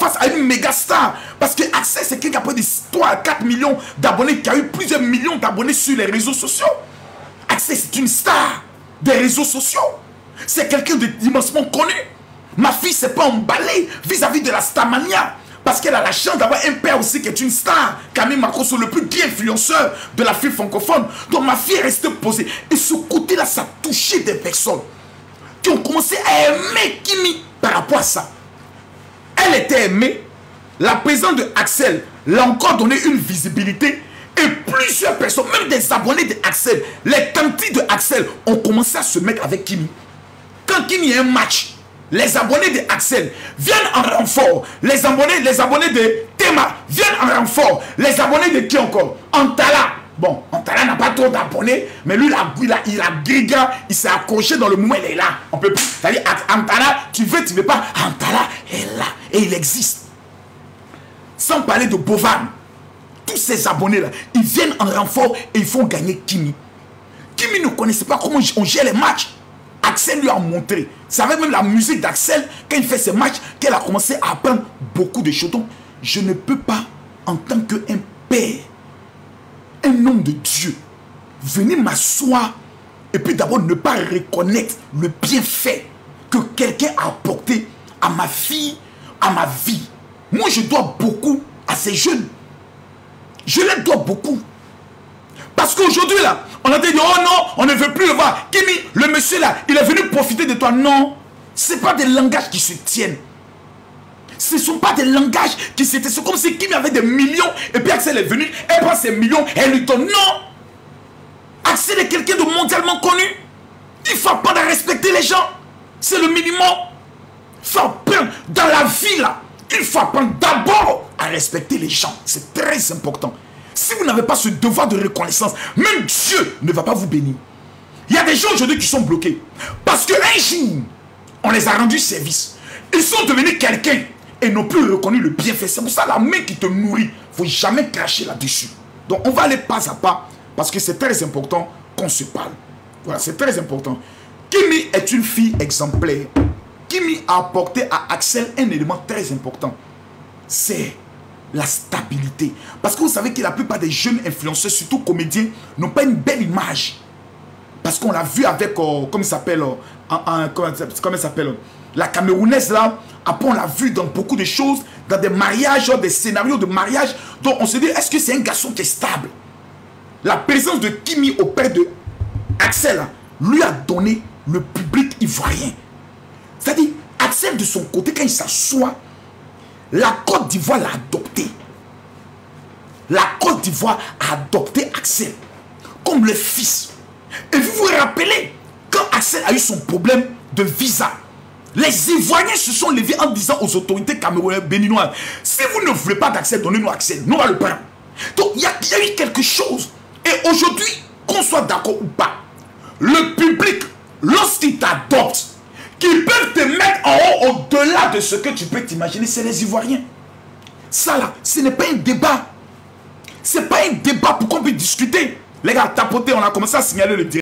face à une méga star. Parce que Axel, c'est quelqu'un qui a près de 3 à 4 millions d'abonnés, qui a eu plusieurs millions d'abonnés sur les réseaux sociaux. Axel, c'est une star des réseaux sociaux. C'est quelqu'un d'immensement connu. Ma fille s'est pas emballée vis-à-vis de la Starmania. Parce qu'elle a la chance d'avoir un père aussi qui est une star. Camille Makosso, le plus bien influenceur de la fille francophone. Donc ma fille est restée posée. Et ce côté-là, ça a touché des personnes qui ont commencé à aimer Kimi par rapport à ça. Elle était aimée. La présence de Axel l'a encore donné une visibilité. Et plusieurs personnes, même des abonnés de Axel, les tantis de Axel ont commencé à se mettre avec Kimi. Quand Kimi a un match, les abonnés de Axel viennent en renfort. Les abonnés de Tema viennent en renfort. Les abonnés de qui encore? Antala. Bon, Antala n'a pas trop d'abonnés, mais lui, il a griga, il s'est accroché dans le moment, il est là. On peut plus. C'est-à-dire, Antala, tu veux pas. Antala est là et il existe. Sans parler de Bovan. Tous ces abonnés-là, ils viennent en renfort et ils font gagner Kimi. Kimi ne connaissait pas comment on gère les matchs. Axel lui a montré. C'est avec même la musique d'Axel, quand il fait ses matchs, qu'elle a commencé à apprendre beaucoup de choses. Donc, je ne peux pas, en tant qu'un père, un homme de Dieu, venir m'asseoir et puis d'abord ne pas reconnaître le bienfait que quelqu'un a apporté à ma fille, à ma vie. Moi, je dois beaucoup à ces jeunes. Je les dois beaucoup. Parce qu'aujourd'hui, là, on a dit, oh non, on ne veut plus le voir. Kimi, le monsieur là, il est venu profiter de toi. Non, ce n'est pas des langages qui se tiennent. Ce ne sont pas des langages qui se tiennent. C'est comme si Kimi avait des millions et puis Axel est venu, elle prend ses millions et elle lui donne. Non. Axel est quelqu'un de mondialement connu. Il faut apprendre à respecter les gens. C'est le minimum. Il faut apprendre dans la vie là. Il faut apprendre d'abord à respecter les gens. C'est très important. Si vous n'avez pas ce devoir de reconnaissance, même Dieu ne va pas vous bénir. Il y a des gens aujourd'hui qui sont bloqués. Parce qu'un jour, on les a rendus service. Ils sont devenus quelqu'un et n'ont plus reconnu le bienfait. C'est pour ça la main qui te nourrit. Il ne faut jamais cracher là-dessus. Donc on va aller pas à pas parce que c'est très important qu'on se parle. Voilà, c'est très important. Kimi est une fille exemplaire. Kimi a apporté à Axel un élément très important. C'est la stabilité. Parce que vous savez que la plupart des jeunes influenceurs, surtout comédiens, n'ont pas une belle image. Parce qu'on l'a vu avec, comment il s'appelle, comment il s'appelle, la Camerounaise là. Après on l'a vu dans beaucoup de choses, dans des mariages, des scénarios de mariage. Donc on se dit, est-ce que c'est un garçon qui est stable? La présence de Kimi auprès de Axel là, lui a donné le public ivoirien. C'est-à-dire, Axel de son côté, quand il s'assoit, la Côte d'Ivoire l'a adopté. La Côte d'Ivoire a adopté Axel comme le fils. Et vous vous rappelez, quand Axel a eu son problème de visa, les Ivoiriens se sont levés en disant aux autorités camerounaises, béninoises, si vous ne voulez pas d'Axel, donnez-nous Axel, nous on va le prendre. Donc il y a eu quelque chose. Et aujourd'hui, qu'on soit d'accord ou pas, le public, lorsqu'il t'adopte, qui peuvent te mettre en haut, au-delà de ce que tu peux t'imaginer, c'est les Ivoiriens. Ça là, ce n'est pas un débat. Ce n'est pas un débat pour qu'on puisse discuter. Les gars, tapoter, on a commencé à signaler le direct.